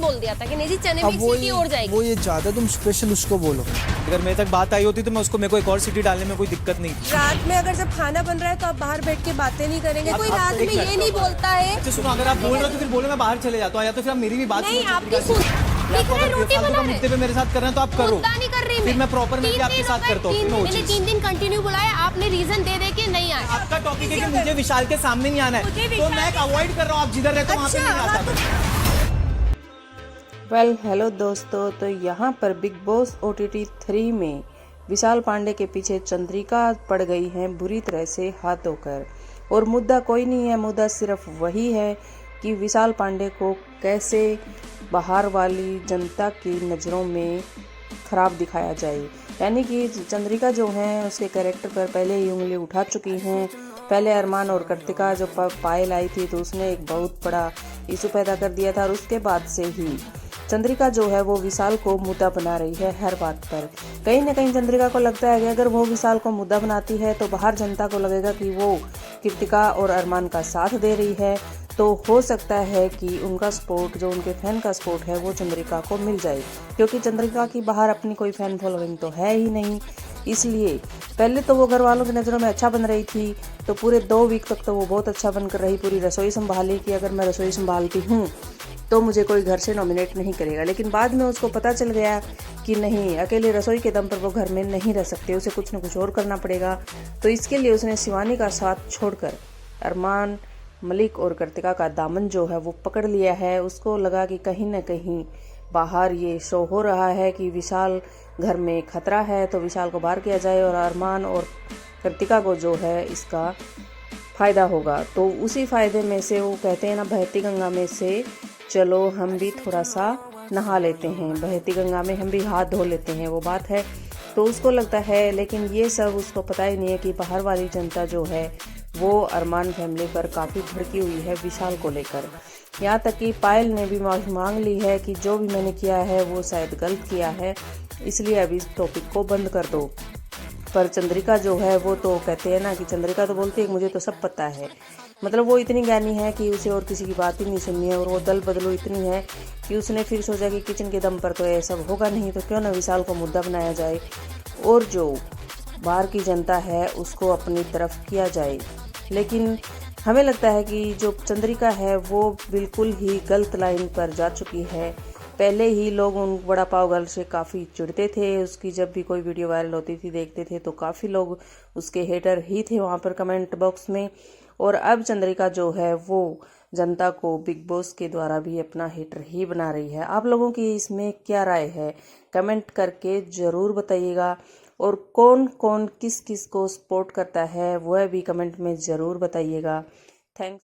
बोल दिया था कि नहीं जी चने में अब एक वो सीटी और जाएगी। वो ये ज्यादा तुम स्पेशल उसको बोलो। अगर मेरे तक बात आई होती तो मैं उसको मेरे को एक और सीटी डालने में कोई दिक्कत नहीं थी। रात में अगर जब खाना बन रहा है तो आप बाहर बैठ के बातें नहीं करेंगे? कोई रात में ये नहीं बोलता है। अच्छा सुनो, अगर आप बोल रहे हो तो फिर बोलो मैं बाहर चले जाता हूँ, या तो फिर आप मेरी भी बात नहीं सुनो। आपकी सुन दिख रहा है रोटी बना रहे मुद्दे पे मेरे साथ कर रहे हैं तो आप करो। मुद्दा नहीं कर रही फिर मैं प्रॉपर मैं आपके साथ करता हूँ। मैंने 3 दिन कंटिन्यू बुलाया, आपने रीजन दे के नहीं आए। आपका टॉपिक है कि मुझे विशाल के सामने नहीं आना है, तो मैं अवॉइड कर रहा हूँ। आप जिधर रहते हो वहाँ पे नहीं आता। वेल हेलो दोस्तों, तो यहाँ पर बिग बॉस OTT 3 में विशाल पांडे के पीछे चंद्रिका पड़ गई हैं बुरी तरह से हाथ धोकर। और मुद्दा कोई नहीं है, मुद्दा सिर्फ वही है कि विशाल पांडे को कैसे बाहर वाली जनता की नज़रों में ख़राब दिखाया जाए। यानी कि चंद्रिका जो हैं उसके कैरेक्टर पर पहले ही उंगली उठा चुकी हैं। पहले अरमान और कृतिका जो पायल आई थी तो उसने एक बहुत बड़ा इशू पैदा कर दिया था, और उसके बाद से ही चंद्रिका जो है वो विशाल को मुद्दा बना रही है हर बात पर। कहीं ना कहीं चंद्रिका को लगता है कि अगर वो विशाल को मुद्दा बनाती है तो बाहर जनता को लगेगा कि वो कृतिका और अरमान का साथ दे रही है, तो हो सकता है कि उनका सपोर्ट, जो उनके फैन का सपोर्ट है, वो चंद्रिका को मिल जाए। क्योंकि चंद्रिका की बाहर अपनी कोई फैन फॉलोइंग तो है ही नहीं, इसलिए पहले तो वो घर वालों की नज़रों में अच्छा बन रही थी। तो पूरे 2 वीक तक तो वो बहुत अच्छा बनकर रही, पूरी रसोई संभाली कि अगर मैं रसोई संभालती हूँ तो मुझे कोई घर से नॉमिनेट नहीं करेगा। लेकिन बाद में उसको पता चल गया कि नहीं, अकेले रसोई के दम पर वो घर में नहीं रह सकते, उसे कुछ न कुछ और करना पड़ेगा। तो इसके लिए उसने शिवानी का साथ छोड़कर अरमान, मलिक और कृतिका का दामन जो है वो पकड़ लिया है। उसको लगा कि कहीं ना कहीं बाहर ये शो हो रहा है कि विशाल घर में खतरा है, तो विशाल को बाहर किया जाए और अरमान और कृतिका को जो है इसका फ़ायदा होगा। तो उसी फ़ायदे में से वो कहते हैं ना, बहती गंगा में से चलो हम भी थोड़ा सा नहा लेते हैं, बहती गंगा में हम भी हाथ धो लेते हैं, वो बात है। तो उसको लगता है, लेकिन ये सब उसको पता ही नहीं है कि बाहर वाली जनता जो है वो अरमान फैमिली पर काफ़ी भड़की हुई है विशाल को लेकर। यहाँ तक कि पायल ने भी माफ़ी मांग ली है कि जो भी मैंने किया है वो शायद गलत किया है, इसलिए अभी इस टॉपिक को बंद कर दो। पर चंद्रिका जो है वो तो कहते हैं ना कि चंद्रिका तो बोलती है कि मुझे तो सब पता है। मतलब वो इतनी ज्ञानी है कि उसे और किसी की बात ही नहीं सुननी है, और वो दल बदलू इतनी है कि उसने फिर सोचा कि किचन के दम पर तो ये सब होगा नहीं, तो क्यों ना विशाल को मुद्दा बनाया जाए और जो बाहर की जनता है उसको अपनी तरफ किया जाए। लेकिन हमें लगता है कि जो चंद्रिका है वो बिल्कुल ही गलत लाइन पर जा चुकी है। पहले ही लोग उन वड़ा पाव गर्ल से काफ़ी चिढ़ते थे, उसकी जब भी कोई वीडियो वायरल होती थी देखते थे तो काफ़ी लोग उसके हेटर ही थे वहाँ पर कमेंट बॉक्स में। और अब चंद्रिका जो है वो जनता को बिग बॉस के द्वारा भी अपना हेटर ही बना रही है। आप लोगों की इसमें क्या राय है, कमेंट करके ज़रूर बताइएगा। और कौन कौन किस किस को सपोर्ट करता है वह भी कमेंट में ज़रूर बताइएगा। थैंक्स।